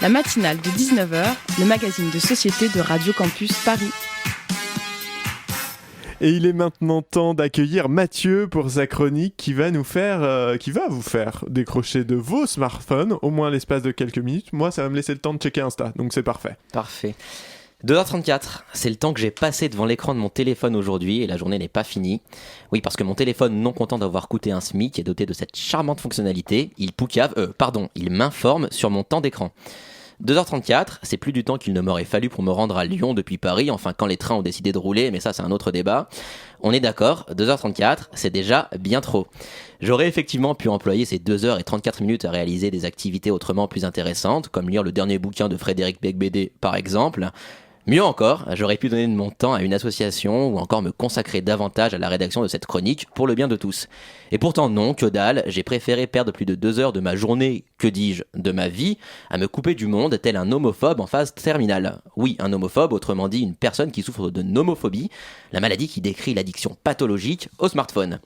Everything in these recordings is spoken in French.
la matinale de 19h, le magazine de société de Radio Campus Paris. Et il est maintenant temps d'accueillir Mathieu pour sa chronique qui va vous faire décrocher de vos smartphones, au moins l'espace de quelques minutes. Moi, ça va me laisser le temps de checker Insta, donc c'est parfait. Parfait. 2h34, c'est le temps que j'ai passé devant l'écran de mon téléphone aujourd'hui et la journée n'est pas finie. Oui, parce que mon téléphone, non content d'avoir coûté un SMIC, est doté de cette charmante fonctionnalité. Il m'informe sur mon temps d'écran. 2h34, c'est plus du temps qu'il ne m'aurait fallu pour me rendre à Lyon depuis Paris, enfin quand les trains ont décidé de rouler, mais ça c'est un autre débat. On est d'accord, 2h34, c'est déjà bien trop. J'aurais effectivement pu employer ces 2h34 à réaliser des activités autrement plus intéressantes, comme lire le dernier bouquin de Frédéric Beigbeder par exemple. Mieux encore, j'aurais pu donner de mon temps à une association ou encore me consacrer davantage à la rédaction de cette chronique pour le bien de tous. Et pourtant non, que dalle, j'ai préféré perdre plus de 2 heures de ma journée, que dis-je, de ma vie, à me couper du monde tel un homophobe en phase terminale. Oui, un homophobe, autrement dit une personne qui souffre de nomophobie, la maladie qui décrit l'addiction pathologique au smartphone.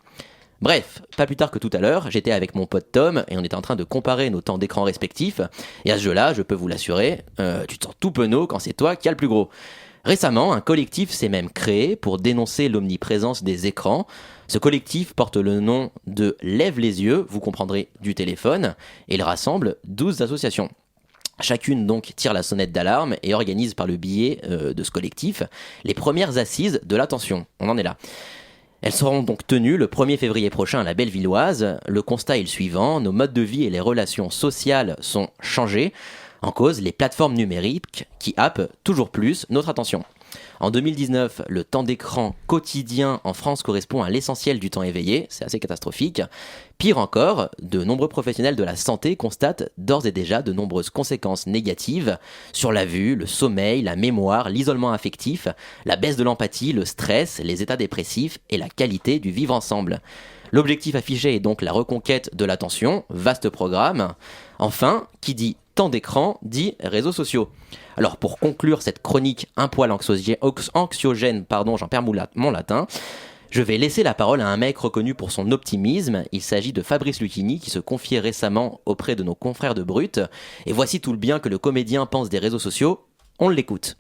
Bref, pas plus tard que tout à l'heure, j'étais avec mon pote Tom et on était en train de comparer nos temps d'écran respectifs. Et à ce jeu-là, je peux vous l'assurer, tu te sens tout penaud quand c'est toi qui as le plus gros. Récemment, un collectif s'est même créé pour dénoncer l'omniprésence des écrans. Ce collectif porte le nom de Lève les yeux, vous comprendrez, du téléphone, et il rassemble 12 associations. Chacune donc tire la sonnette d'alarme et organise par le biais de ce collectif les premières assises de l'attention. On en est là. Elles seront donc tenues le 1er février prochain à la Bellevilloise. Le constat est le suivant, nos modes de vie et les relations sociales sont changés. En cause, les plateformes numériques qui happent toujours plus notre attention. En 2019, le temps d'écran quotidien en France correspond à l'essentiel du temps éveillé, c'est assez catastrophique. Pire encore, de nombreux professionnels de la santé constatent d'ores et déjà de nombreuses conséquences négatives sur la vue, le sommeil, la mémoire, l'isolement affectif, la baisse de l'empathie, le stress, les états dépressifs et la qualité du vivre ensemble. L'objectif affiché est donc la reconquête de l'attention, vaste programme. Enfin, qui dit temps d'écran dit réseaux sociaux. Alors pour conclure cette chronique un poil anxiogène, j'en perds mon latin, je vais laisser la parole à un mec reconnu pour son optimisme. Il s'agit de Fabrice Lucchini qui se confiait récemment auprès de nos confrères de Brut. Et voici tout le bien que le comédien pense des réseaux sociaux. On l'écoute.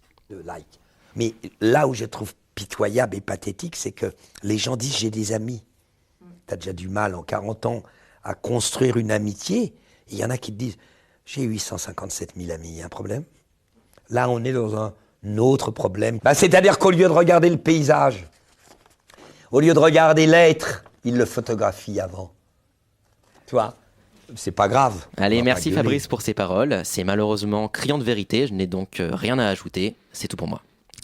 Mais là où je trouve pitoyable et pathétique, c'est que les gens disent j'ai des amis. T'as déjà du mal en 40 ans à construire une amitié. Il y en a qui te disent j'ai 857 000 amis, il y a un problème. Là, on est dans un autre problème. C'est-à-dire qu'au lieu de regarder le paysage, au lieu de regarder l'être, il le photographie avant. Tu vois, c'est pas grave. Allez, merci Fabrice pour ces paroles. C'est malheureusement criant de vérité, je n'ai donc rien à ajouter. C'est tout pour moi.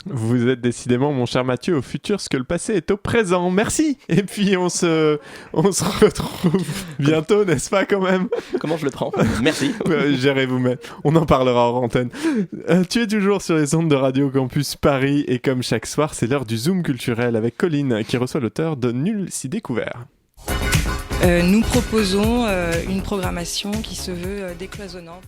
Vous êtes décidément, mon cher Mathieu, au futur ce que le passé est au présent. Merci. Et puis on se retrouve bientôt, n'est-ce pas quand même ? Comment je le prends ? Merci. Gérez vous-même. On en parlera hors antenne. Tu es toujours sur les ondes de Radio Campus Paris et comme chaque soir, c'est l'heure du Zoom culturel avec Colline qui reçoit l'auteur de Nul si découvert. Nous proposons une programmation qui se veut décloisonnante.